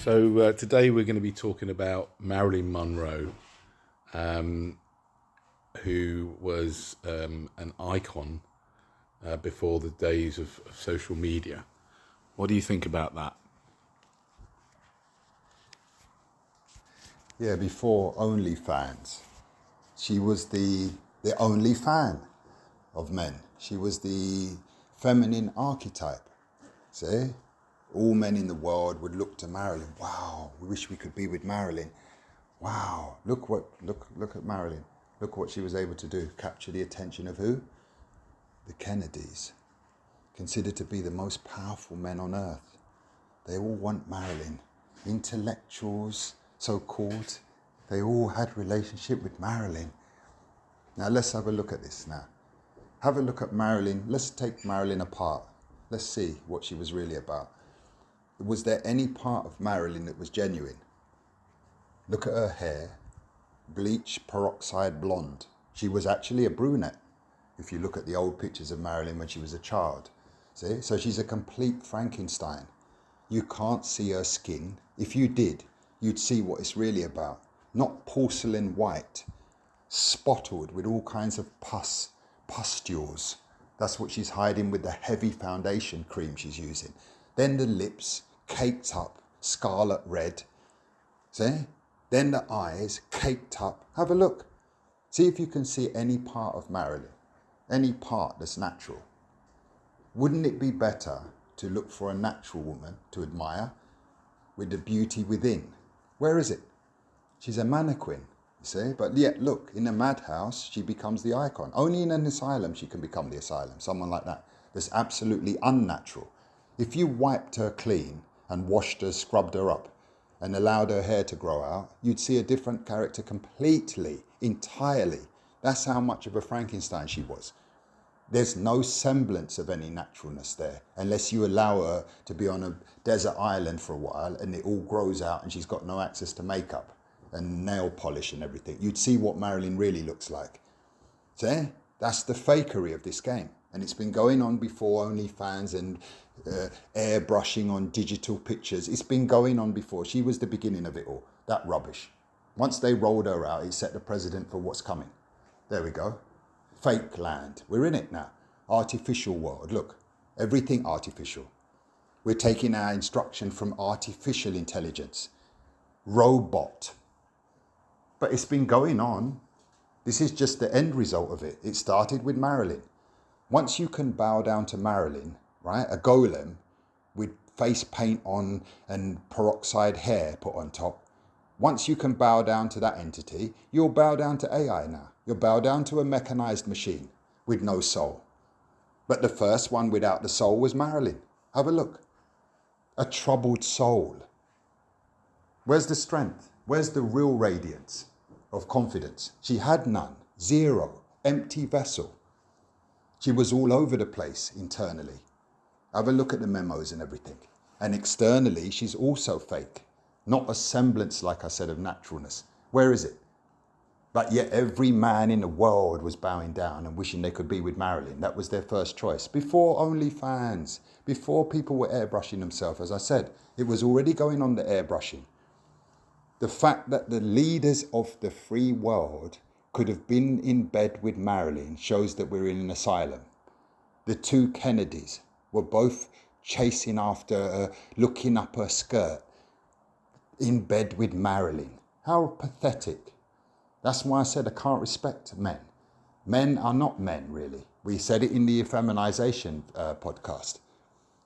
So today we're going to be talking about Marilyn Monroe, who was an icon before the days of social media. What do you think about that? Yeah, before OnlyFans, she was the only fan of men. She was the feminine archetype. See? All men in the world would look to Marilyn. Wow, we wish we could be with Marilyn. Wow, look at Marilyn. Look what she was able to do. Capture the attention of who? The Kennedys. Considered to be the most powerful men on earth. They all want Marilyn. Intellectuals, so-called, they all had relationship with Marilyn. Now let's have a look at this now. Have a look at Marilyn. Let's take Marilyn apart. Let's see what she was really about. Was there any part of Marilyn that was genuine? Look at her hair, bleach peroxide blonde. She was actually a brunette, if you look at the old pictures of Marilyn when she was a child. See? So she's a complete Frankenstein. You can't see her skin. If you did, you'd see what it's really about. Not porcelain white, spotted with all kinds of pustules. That's what she's hiding with the heavy foundation cream she's using. Then the lips, caked up, scarlet red. See? Then the eyes, caked up. Have a look. See if you can see any part of Marilyn. Any part that's natural. Wouldn't it be better to look for a natural woman to admire with the beauty within? Where is it? She's a mannequin, you see? But yet, look, in a madhouse, she becomes the icon. Only in an asylum she can become the asylum. Someone like that. That's absolutely unnatural. If you wiped her clean and washed her, scrubbed her up, and allowed her hair to grow out, you'd see a different character completely, entirely. That's how much of a Frankenstein she was. There's no semblance of any naturalness there, unless you allow her to be on a desert island for a while and it all grows out and she's got no access to makeup and nail polish and everything. You'd see what Marilyn really looks like. See? That's the fakery of this game. And it's been going on before OnlyFans and airbrushing on digital pictures. It's been going on before. She was the beginning of it all. That rubbish. Once they rolled her out, it set the precedent for what's coming. There we go. Fake land. We're in it now. Artificial world. Look, everything artificial. We're taking our instruction from artificial intelligence. Robot. But it's been going on. This is just the end result of it. It started with Marilyn. Once you can bow down to Marilyn, right, a golem with face paint on and peroxide hair put on top, once you can bow down to that entity, you'll bow down to AI now. You'll bow down to a mechanized machine with no soul. But the first one without the soul was Marilyn. Have a look. A troubled soul. Where's the strength? Where's the real radiance of confidence? She had none. Zero. Empty vessel. She was all over the place internally. Have a look at the memos and everything. And externally, she's also fake. Not a semblance, like I said, of naturalness. Where is it? But yet every man in the world was bowing down and wishing they could be with Marilyn. That was their first choice. Before OnlyFans, before people were airbrushing themselves, as I said, it was already going on, the airbrushing. The fact that the leaders of the free world could have been in bed with Marilyn shows that we're in an asylum. The two Kennedys were both chasing after her, looking up her skirt, in bed with Marilyn. How pathetic. That's why I said I can't respect men. Men are not men, really. We said it in the feminization podcast.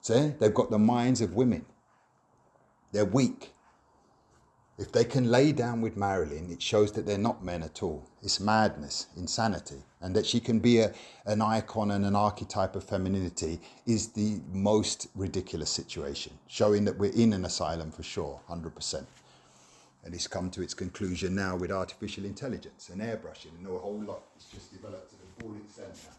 See, they've got the minds of women. They're weak. If they can lay down with Marilyn, it shows that they're not men at all. It's madness, insanity. And that she can be an icon and an archetype of femininity is the most ridiculous situation, showing that we're in an asylum for sure, 100%. And it's come to its conclusion now with artificial intelligence and airbrushing and a whole lot. It's just developed to the full extent now.